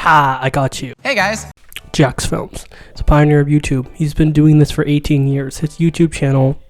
Ha! I got you. Hey guys. Jacksfilms. He's a pioneer of YouTube. He's been doing this for 18 years. His YouTube channel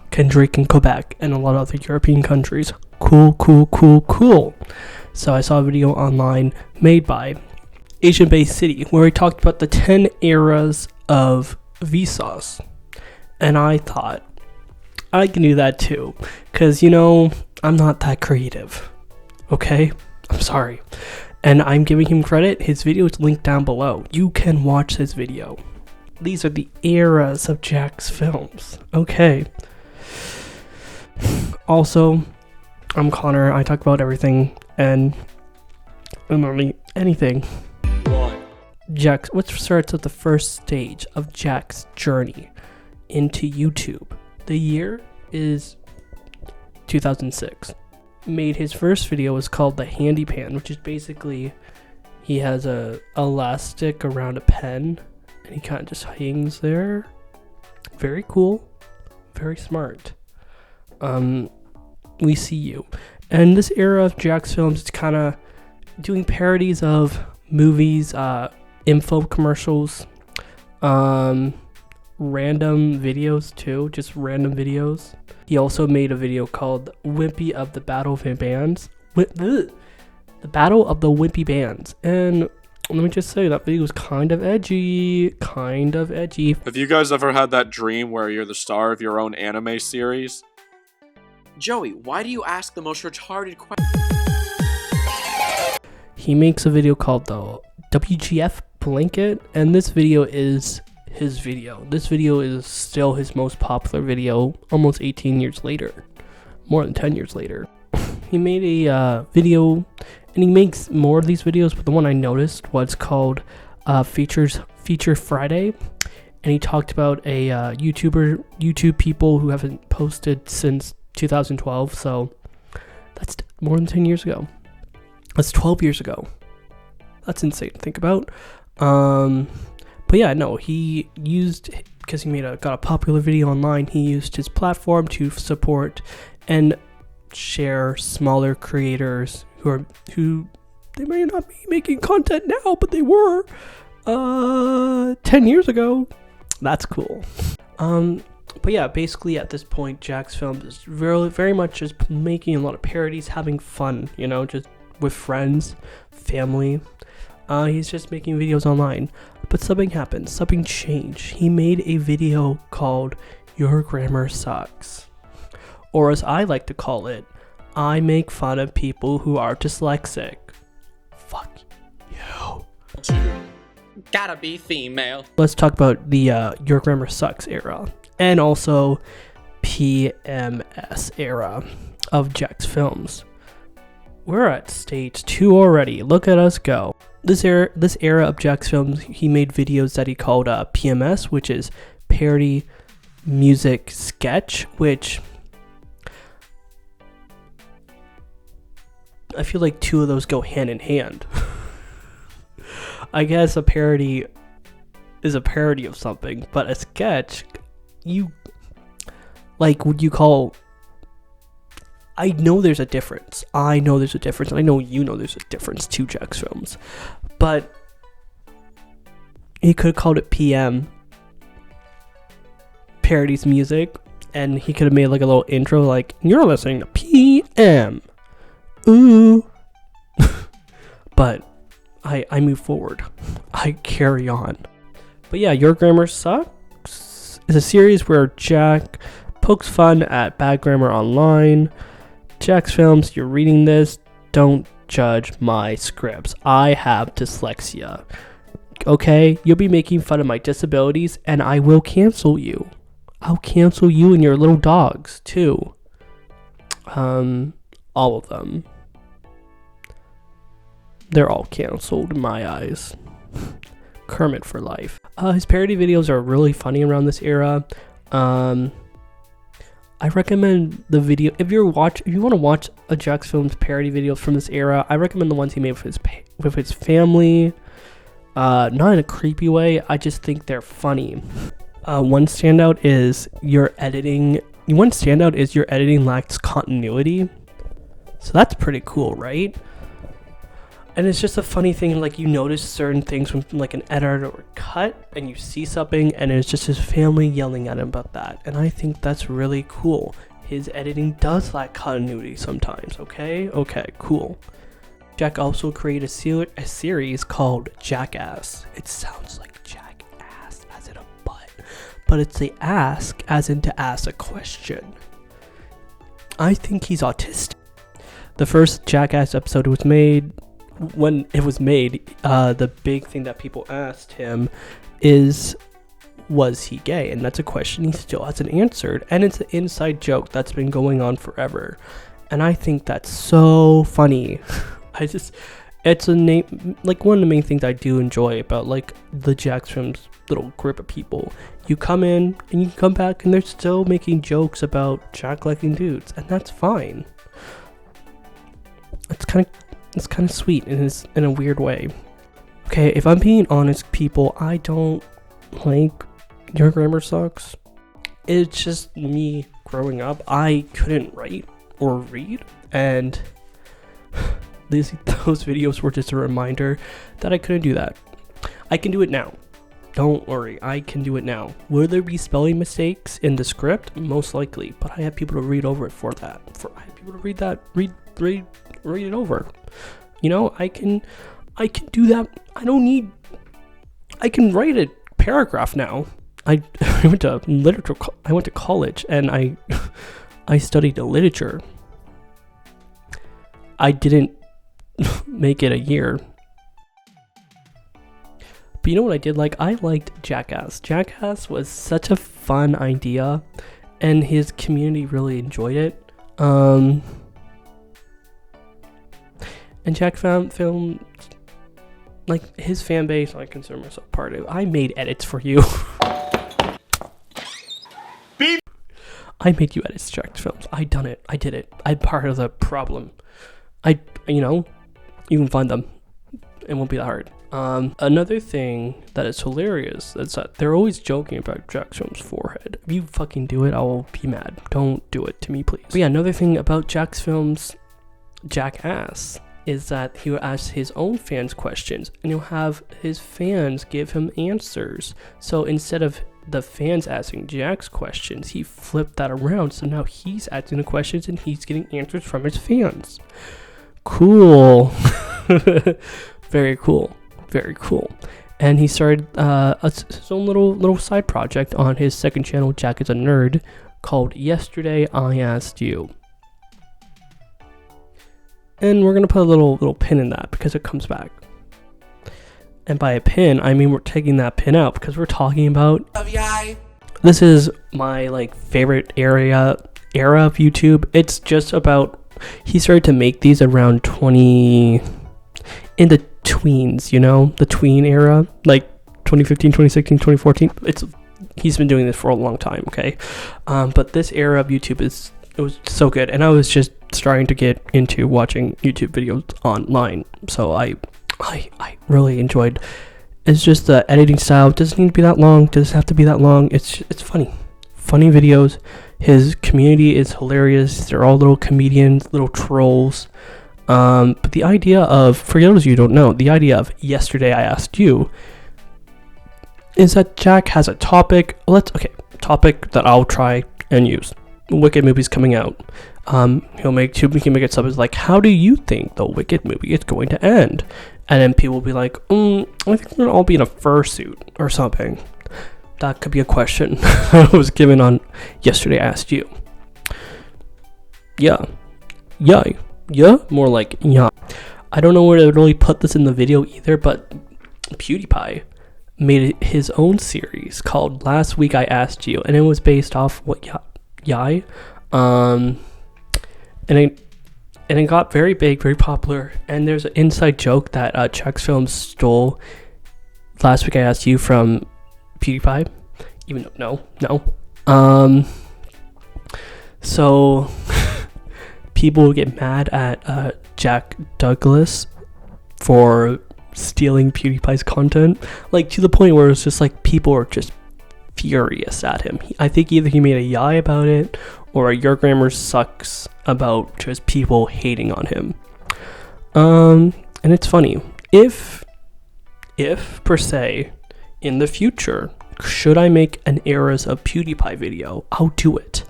can drink in Quebec and a lot of other European countries. Cool. So I saw a video online made by Asian Bay City where he talked about the 10 eras of Vsauce. And I thought, I can do that too. Because, you know, I'm not that creative. Okay? I'm sorry. And I'm giving him credit. His video is linked down below. You can watch his video. These are the eras of Jacksfilms. Okay. Also, I'm Connor. I talk about everything and literally anything. Jack, what starts at the first stage of Jack's journey into YouTube? The year is 2006. Made his first video was called the Handy Pan, which is basically he has a elastic around a pen and he kind of just hangs there. Very cool, very smart. We see you. And this era of Jacksfilms, it's kind of doing parodies of movies, info commercials, random videos too, just random videos. He also made a video called Wimpy of the Battle of the Bands. The Battle of the Wimpy Bands. And let me just say, that video was kind of edgy. Have you guys ever had that dream where you're the star of your own anime series? Joey, why do you ask the most retarded question? He makes a video called the WGF Blanket, and this video is his video. This video is still his most popular video almost 18 years later. More than 10 years later. He made a video, and he makes more of these videos, but the one I noticed was called Feature Friday. And he talked about a YouTube people who haven't posted since 2012, so that's more than 10 years ago. That's 12 years ago. That's insane to think about. But yeah, no, he used, because he got a popular video online, he used his platform to support and share smaller creators who they may not be making content now, but they were 10 years ago. That's cool. But yeah, basically at this point, Jacksfilms is very much just making a lot of parodies, having fun, you know, just with friends, family. He's just making videos online. But something happened, something changed. He made a video called Your Grammar Sucks. Or as I like to call it, I make fun of people who are dyslexic. Fuck you. Gotta be female. Let's talk about the Your Grammar Sucks era. And also PMS era of Jacksfilms. We're at stage 2 already. Look at us go. This era of Jacksfilms, he made videos that he called PMS, which is parody music sketch, which I feel like two of those go hand in hand. I guess a parody is a parody of something, but a sketch, would you call... I know there's a difference. And I know you know there's a difference to Jacksfilms. But he could have called it PM. Parodies music. And he could have made like a little intro like, you're listening to PM. Ooh. But I move forward. I carry on. But yeah, Your Grammar Sucks is a series where Jack pokes fun at bad grammar online. Jacksfilms, you're reading this, don't judge my scripts. I have dyslexia. Okay? You'll be making fun of my disabilities, and I will cancel you. I'll cancel you and your little dogs, too. All of them. They're all canceled in my eyes. Kermit for life. His parody videos are really funny around this era. I recommend the video if you want to watch a Jacksfilms parody video from this era. I recommend the ones he made with his family. Not in a creepy way. I just think they're funny. One standout is your editing lacks continuity. So that's pretty cool, right? And it's just a funny thing, like, you notice certain things from, like, an edit or a cut, and you see something, and it's just his family yelling at him about that. And I think that's really cool. His editing does lack continuity sometimes, okay? Okay, cool. Jack also created a series called Jackass. It sounds like jackass, as in a butt, but it's the ask, as in to ask a question. I think he's autistic. The first Jackass episode was made. When it was made, the big thing that people asked him was he gay? And that's a question he still hasn't answered. And it's an inside joke that's been going on forever. And I think that's so funny. It's a name, like, one of the main things I do enjoy about, like, the Jacksfilms little group of people. You come in and you come back and they're still making jokes about Jack liking dudes. And that's fine. It's kind of sweet in a weird way. Okay, if I'm being honest, people, I don't like Your Grammar Sucks. It's just me growing up. I couldn't write or read, and those videos were just a reminder that I couldn't do that. I can do it now. Don't worry, I can do it now. Will there be spelling mistakes in the script? Most likely, but I have people to read over it for that. I have people to read it over. You know, I can do that. I can write a paragraph now. I went to college and I studied literature. I didn't make it a year. But you know what I did like? I liked Jackass. Jackass was such a fun idea, and his community really enjoyed it. And Jackfilms, like, his fan base, I consider myself part of. I made edits for you. Beep. I made you edits, Jackfilms. I done it. I did it. I'm part of the problem. You can find them. It won't be that hard. Another thing that is hilarious is that they're always joking about Jacksfilms' forehead. If you fucking do it, I'll be mad. Don't do it to me, please. But yeah, another thing about Jacksfilms' Jackass is that he will ask his own fans questions, and he'll have his fans give him answers. So instead of the fans asking Jack's questions, he flipped that around. So now he's asking the questions and he's getting answers from his fans. Cool. Very cool. Very cool. And he started his own little side project on his second channel, Jack is a Nerd, called Yesterday I Asked You. And we're going to put a little pin in that because it comes back. And by a pin, I mean we're taking that pin out because we're talking about YIAY. This is my, like, favorite era of YouTube. It's just about, he started to make these around 20, in the tweens, you know, the tween era, like 2015, 2016, 2014. He's been doing this for a long time, okay? But this era of YouTube it was so good, and I was just starting to get into watching YouTube videos online, so I really enjoyed. It's just the editing style. It doesn't need to be that long. It doesn't have to be that long. It's funny videos. His community is hilarious. They're all little comedians, little trolls. But the idea of, for those of you who don't know, the idea of Yesterday I Asked You is that Jack has a topic. Topic that I'll try and use. Wicked movies coming out. He can make it something like, how do you think the Wicked movie is going to end? And then people will be like, I think they're gonna all be in a fursuit or something. That could be a question that was given on Yesterday I Asked You. Yeah. More like, yeah. I don't know where to really put this in the video either, but PewDiePie made his own series called Last Week I Asked You, and it was based off YIAY. And it got very big, very popular, and there's an inside joke that Jacksfilms stole Last Week I Asked You from PewDiePie, even though no. So people get mad at Jack Douglas for stealing PewDiePie's content, like, to the point where it's just like people are just furious at him. I think either he made a YIAY about it or a Your Grammar Sucks about just people hating on him. And it's funny, if per se, in the future, should I make an Eras of PewDiePie video, I'll do it.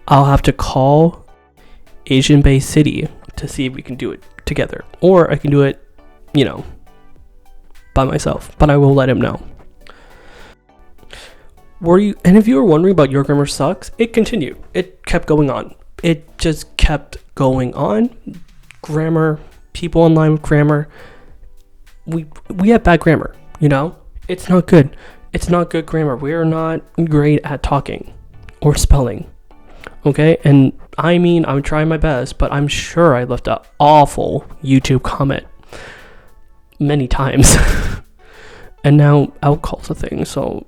I'll have to call Asian Bay City to see if we can do it together. Or I can do it, by myself. But I will let him know. And if you were wondering about Your Grammar Sucks, it continued. It kept going on. It just kept going on. Grammar, people online with grammar. We have bad grammar, It's not good. It's not good grammar. We are not great at talking or spelling. Okay? And I'm trying my best, but I'm sure I left an awful YouTube comment many times. And now alcohol's a thing, so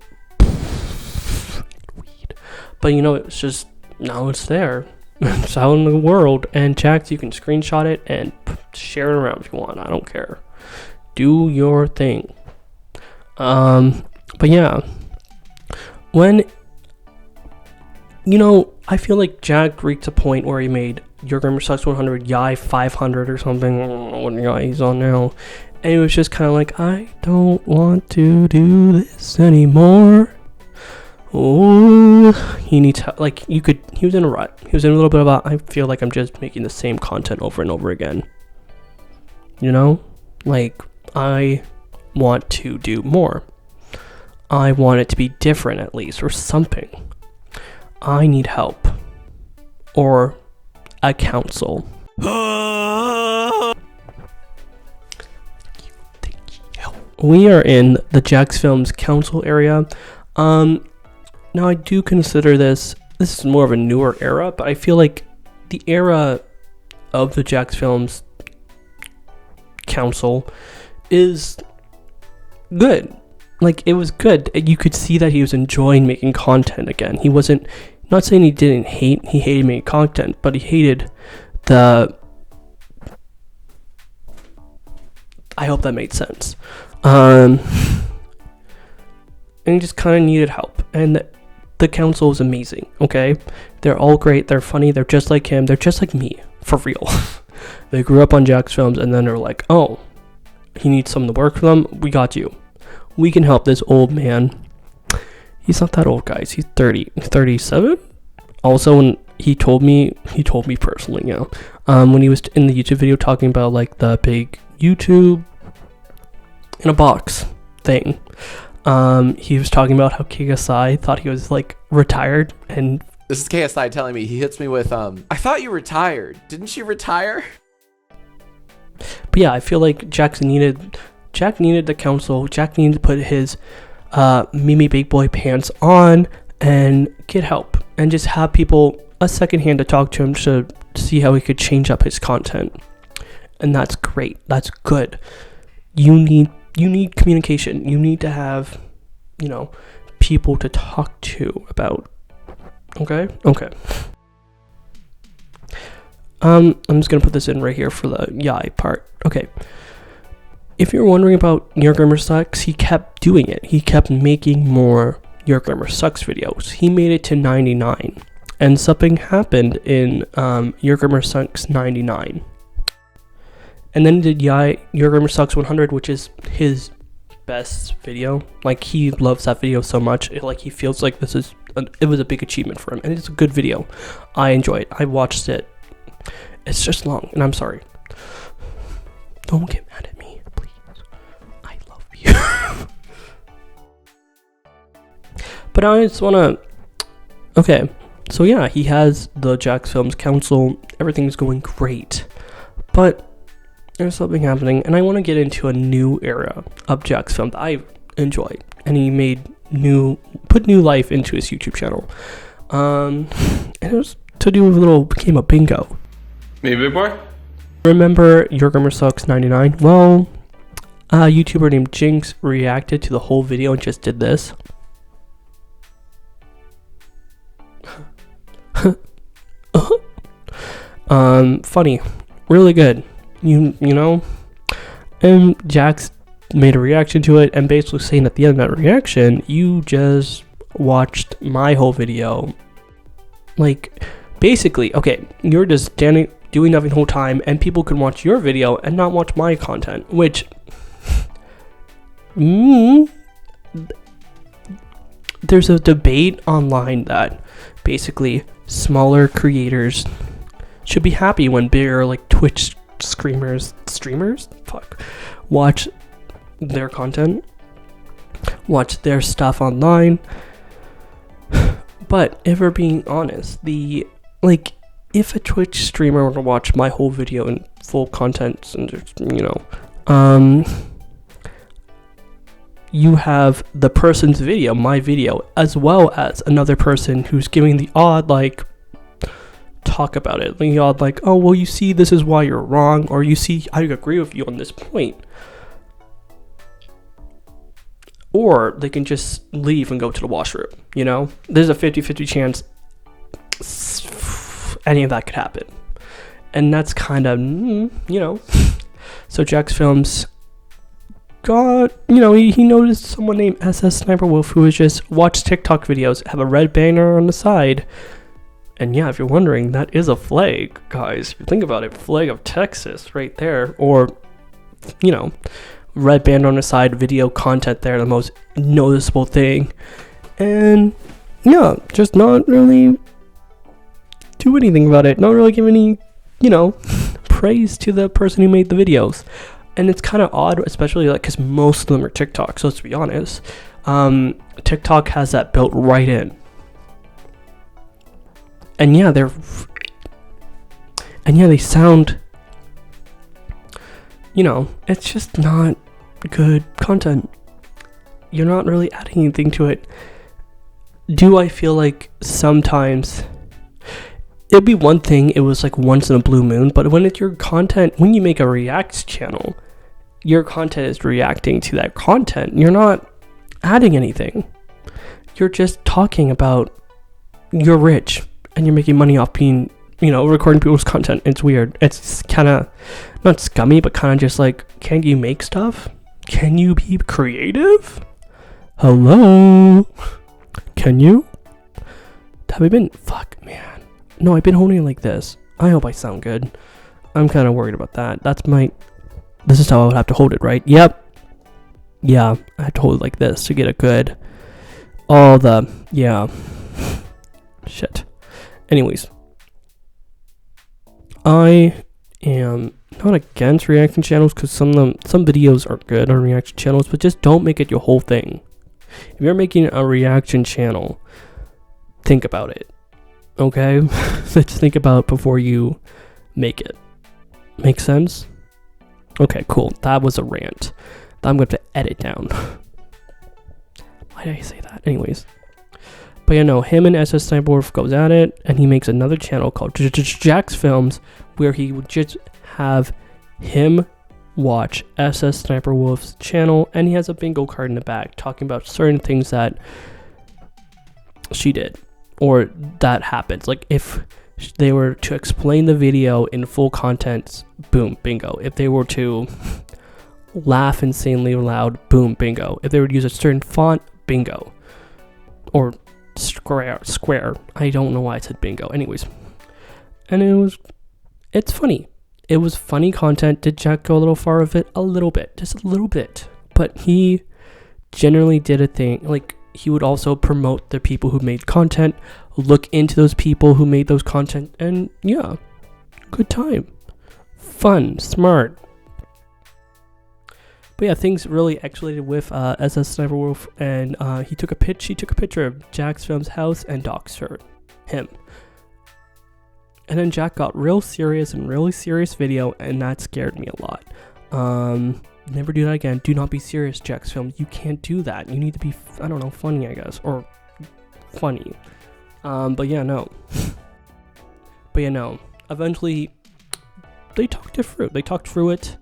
but it's just, now it's there. It's out in the world. And Jax, you can screenshot it and share it around if you want. I don't care. Do your thing. But yeah, when I feel like Jack reached a point where he made Your Grammar Sucks 100, YIAY 500 or something. I don't know what YIAY he's on now. And it was just kind of like, I don't want to do this anymore. Oh, he needs help. He was in a rut. He was in a little bit of I feel like I'm just making the same content over and over again. I want to do more. I want it to be different at least, or something. I need help. Or a council. We are in the Jacksfilms Council area. Now I do consider this is more of a newer era, but I feel like the era of the Jacksfilms Council is good. It was good. You could see that he was enjoying making content again. He wasn't, not saying he hated making content, but he hated I hope that made sense. And he just kind of needed help. And the council is amazing, okay? They're all great. They're funny. They're just like him. They're just like me, for real. They grew up on Jacksfilms, and then they're like, oh, he needs someone to work for them. We got you. We can help this old man. He's not that old, guys. He's 37. Also, when he told me personally, when he was in the YouTube video talking about the big YouTube in a box thing, he was talking about how KSI thought he was retired, and this is KSI telling me, he hits me with I thought you retired. Didn't you retire? But yeah, I feel like Jack needed the council. Jack needed to put his Mimi Big Boy pants on and get help, and just have people a second hand to talk to him to see how he could change up his content. And that's great. That's good. You need communication. You need to have, people to talk to about. Okay. I'm just gonna put this in right here for the YIAY part. Okay. If you're wondering about Your Grammar Sucks, he kept doing it. He kept making more Your Grammar Sucks videos. He made it to 99, and something happened in Your Grammar Sucks 99. And then he did YIAY Your Grammar Sucks 100, which is his best video. He loves that video so much. He feels like it was a big achievement for him, and it's a good video. I enjoy it. I watched it. It's just long, and I'm sorry. Don't get mad at me, please. I love you. But I just wanna. Okay, so yeah, he has the Jacksfilms Council. Everything's going great, but there's something happening, and I want to get into a new era of Jacksfilms that I enjoy. And he put new life into his YouTube channel. And it was to do with a little game of bingo. Me, big boy? Remember Your Grammar Sucks 99? Well, a YouTuber named Jinx reacted to the whole video and just did this. Funny. Really good. You know? And Jax made a reaction to it, and basically saying at the end of that reaction, you just watched my whole video. Basically, okay, you're just standing, doing nothing the whole time, and people can watch your video and not watch my content, which there's a debate online that basically smaller creators should be happy when bigger like Twitch streamers watch their content, watch their stuff online. But if we're being honest, if a Twitch streamer were to watch my whole video in full content and just, you have the person's video, my video, as well as another person who's giving the odd talk about it, the odd oh well, you see, this is why you're wrong, or you see, I agree with you on this point. Or they can just leave and go to the washroom, There's a 50-50 chance any of that could happen. And that's kind of, So Jacksfilms got, he noticed someone named SS Sniper Wolf who was just watch TikTok videos, have a red banner on the side. And yeah, if you're wondering, that is a flag, guys. If you think about it, flag of Texas right there. Or, red band on the side, video content there, the most noticeable thing. And yeah, just not really do anything about it, not really give any praise to the person who made the videos. And it's kind of odd, especially because most of them are TikTok, so let's be honest, TikTok has that built right in. And yeah, they sound, it's just not good content. You're not really adding anything to it. Do I feel like sometimes it'd be one thing, it was once in a blue moon, but when it's your content, when you make a React channel, your content is reacting to that content. You're not adding anything. You're just talking about you're rich and you're making money off being, recording people's content. It's weird. It's kind of not scummy, but kind of just can you make stuff? Can you be creative? Hello? Can you? Have I been? Fuck, man. No, I've been holding it like this. I hope I sound good. I'm kind of worried about that. This is how I would have to hold it, right? Yep. Yeah, I have to hold it like this to get a good, shit. Anyways, I am not against reaction channels because some videos are good on reaction channels, but just don't make it your whole thing. If you're making a reaction channel, think about it. Okay? Let's think about it before you make it. Make sense? Okay, cool. That was a rant that I'm going to edit down. Why did I say that? Anyways. But him and SS Sniper Wolf goes at it, and he makes another channel called Jacksfilms, where he would just have him watch SS Sniper Wolf's channel, and he has a bingo card in the back talking about certain things that she did or that happens. If they were to explain the video in full content, boom, bingo. If they were to laugh insanely loud, boom, bingo. If they would use a certain font, bingo. Or square. I don't know why I said bingo. Anyways. And it's funny. It was funny content. Did Jack go a little far with it? A little bit. Just a little bit. But he generally did a thing. He would also promote the people who made content, look into those people who made those content, and yeah, good time. Fun, smart. But yeah, things really escalated with SS Sniper Wolf, and he took a picture of Jacksfilms' house and doxed him. And then Jack got real serious in really serious video, and that scared me a lot. Never do that again. Do not be serious, Jacksfilms. You can't do that. You need to be, funny, I guess. Or funny. But yeah, no. Eventually, they talked through it.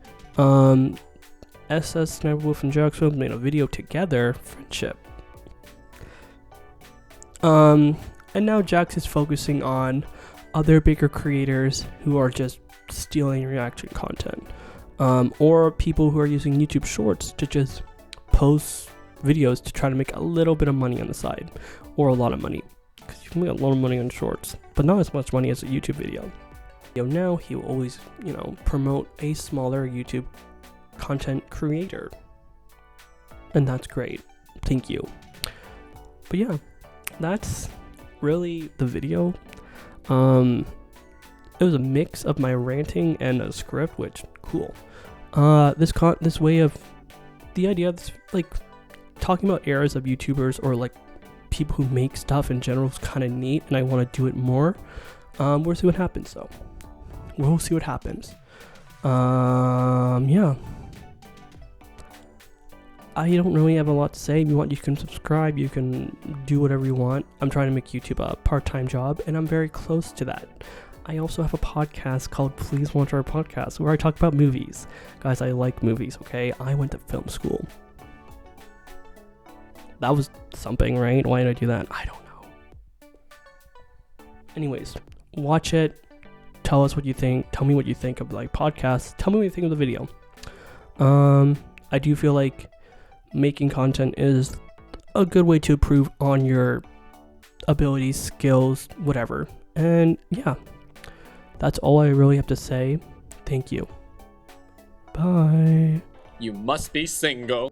SS Sniper Wolf and Jackfilms made a video together. Friendship. And now Jax is focusing on other bigger creators who are just stealing reaction content. Or people who are using YouTube Shorts to just post videos to try to make a little bit of money on the side, or a lot of money, because you can make a lot of money on Shorts, but not as much money as a YouTube video. Now he will always, promote a smaller YouTube content creator. And that's great. Thank you. But yeah, that's really the video. It was a mix of my ranting and a script, which cool. This way of the idea of this, like talking about eras of YouTubers or like people who make stuff in general is kind of neat, and I want to do it more. We'll see what happens though. We'll see what happens. Yeah. I don't really have a lot to say. If you want, you can subscribe, you can do whatever you want. I'm trying to make YouTube a part-time job, and I'm very close to that. I also have a podcast called Please Watch Our Podcast, where I talk about movies. Guys, I like movies, okay? I went to film school. That was something, right? Why did I do that? I don't know. Anyways, watch it. Tell us what you think. Tell me what you think of like podcasts. Tell me what you think of the video. I do feel like making content is a good way to improve on your abilities, skills, whatever. And yeah, that's all I really have to say. Thank you. Bye. You must be single.